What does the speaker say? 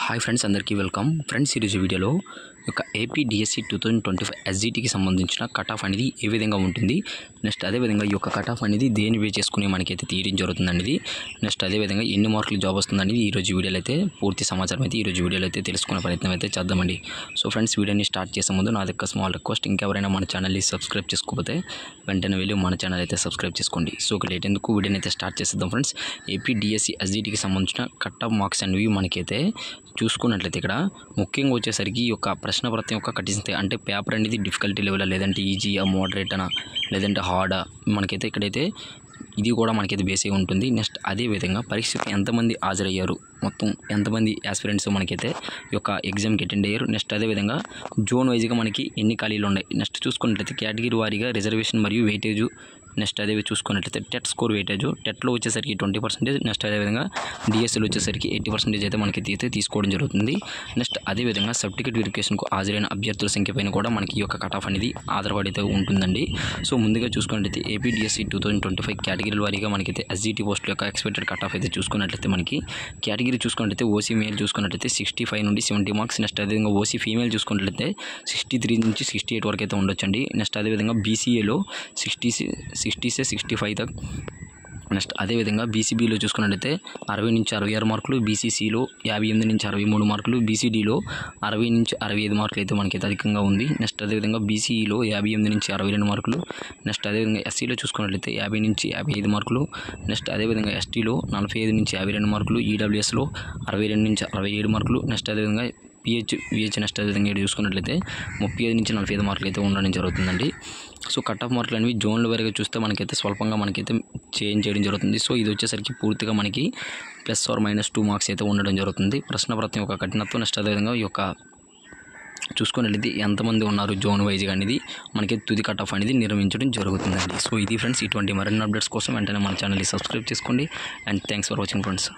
Hi friends, అందరికీ welcome. Friends, ఈరోజు వీడియోలో ఒక ఏపీ డిఎస్సి 2025 ఎస్జిటికి సంబంధించిన కట్ ఆఫ్ అనేది ఏ విధంగా ఉంటుంది, నెక్స్ట్ అదేవిధంగా ఈ యొక్క కట్ ఆఫ్ అనేది దేని బేస్ చేసుకుని మనకైతే తీయడం జరుగుతుందనేది, నెక్స్ట్ అదేవిధంగా ఎన్ని మార్కులు జాబ్ వస్తుందనేది ఈరోజు వీడియోలో అయితే పూర్తి సమాచారం అయితే ఈరోజు వీడియోలో అయితే తెలుసుకునే ప్రయత్నం అయితే చేద్దామండి. సో ఫ్రెండ్స్, వీడియోని స్టార్ట్ చేసే ముందు నాది ఒక స్మాల్ రిక్వెస్ట్, ఇంకెవరైనా మన ఛానల్ని సబ్స్క్రైబ్ చేసుకోకపోతే వెంటనే వెళ్ళి మన ఛానల్ అయితే సబ్స్క్రైబ్ చేసుకోండి. సో ఒక లేట్ ఎందుకు వీడియోని అయితే స్టార్ట్ చేసేద్దాం. ఫ్రెండ్స్, ఏపీ డిఎస్సి ఎస్జిటికి సంబంధించిన కట్ ఆఫ్ మార్క్స్ అనేవి మనకైతే చూసుకున్నట్లయితే ఇక్కడ ముఖ్యంగా వచ్చేసరికి ఈ యొక్క ప్రశ్నపత్రం యొక్క కఠినత అంటే పేపర్ అనేది డిఫికల్టీ లెవెల్, లేదంటే ఈజీయా, మోడరేట్ అనా, లేదంటే హార్డా, మనకైతే ఇక్కడైతే ఇది కూడా మనకైతే బేస్ అయి ఉంటుంది. నెక్స్ట్ అదేవిధంగా పరీక్షకి ఎంతమంది హాజరయ్యారు, మొత్తం ఎంతమంది యాస్పిరెంట్స్ మనకైతే ఈ యొక్క ఎగ్జామ్కి అటెండ్ అయ్యారు, నెక్స్ట్ అదేవిధంగా జోన్ వైజ్గా మనకి ఎన్ని ఖాళీలు ఉన్నాయి, నెక్స్ట్ చూసుకున్నట్లయితే కేటగిరీ వారీగా రిజర్వేషన్ మరియు వెయిటేజు, నెక్స్ట్ అదే చూసుకున్నట్లయితే టెట్ స్కోర్ వెయిటేజ్, టెట్లో వచ్చేసరికి 20%, నెక్స్ట్ అదేవిధంగా డిఎస్సీలో వచ్చేసరికి 80% అయితే మనకి తీసుకోవడం జరుగుతుంది. నెక్స్ట్ అదేవిధంగా సర్టిఫికేట్ వెరిఫికేషన్కు హాజరైన అభ్యర్థుల సంఖ్య పైన కూడా మనకి ఈ యొక్క కట్ ఆఫ్ అనేది ఆధారపడి అయితే ఉంటుందండి. సో ముందుగా చూసుకున్నట్లయితే ఏపీ డిఎస్సి 2025 కేటగిరీల వారీగా మనకైతే ఎస్జిటి పోస్టుల యొక్క ఎక్స్పెక్టెడ్ కట్ ఆఫ్ అయితే చూసుకున్నట్లయితే మనకి కేటగిరీ చూసుకున్నట్లయితే ఓసీ మేల్ చూసుకున్నట్లయితే 65 నుండి 70 మార్క్స్, నెక్స్ట్ అదేవిధంగా ఓసీ ఫీమేల్ చూసుకున్నట్లయితే 63 నుంచి 68 వరకు అయితే ఉండొచ్చండి. నెక్స్ట్ అదేవిధంగా బీసీఏలో 65 దాకా, నెక్స్ట్ అదేవిధంగా బీసీబీలో చూసుకున్నట్లయితే 60 నుంచి 66 మార్కులు, బీసీసీలో 58 నుంచి 63 మార్కులు, బీసీడీలో 60 నుంచి 65 మార్కులు అయితే మనకైతే అధికంగా ఉంది. నెక్స్ట్ అదేవిధంగా బీసీఈలో 58 నుంచి 62 మార్కులు, నెక్స్ట్ అదేవిధంగా ఎస్సీలో చూసుకున్నట్లయితే 50 నుంచి 55 మార్కులు, నెక్స్ట్ అదేవిధంగా ఎస్టీలో 45 నుంచి 52 మార్కులు, ఈడబ్ల్యూఎస్లో 62 నుంచి 67 మార్కులు, నెక్స్ట్ అదేవిధంగా విహెచ్ నెక్స్ట్ అదేవిధంగా చూసుకున్నట్లయితే 35 నుంచి 45 మార్కులు అయితే ఉండడం జరుగుతుందండి. సో కట్ ఆఫ్ మార్కులు అనేవి జోన్ల వరకు చూస్తే మనకైతే స్వల్పంగా మనకైతే చేంజ్ చేయడం జరుగుతుంది. సో ఇది వచ్చేసరికి పూర్తిగా మనకి +or -2 మార్క్స్ అయితే ఉండడం జరుగుతుంది. ప్రశ్నపత్రం యొక్క కఠినత్వం, నెక్స్ట్ అదేవిధంగా ఈ యొక్క చూసుకున్నట్లయితే ఎంతమంది ఉన్నారు జోన్ వైజ్గా అనేది మనకి తుది కట్ ఆఫ్ అనేది నిర్వహించడం జరుగుతుందండి. సో ఇది ఫ్రెండ్స్, ఇటువంటి మరిన్ని అప్డేట్స్ కోసం వెంటనే మన ఛానల్ని సబ్స్క్రైబ్ చేసుకోండి. And thanks for watching friends.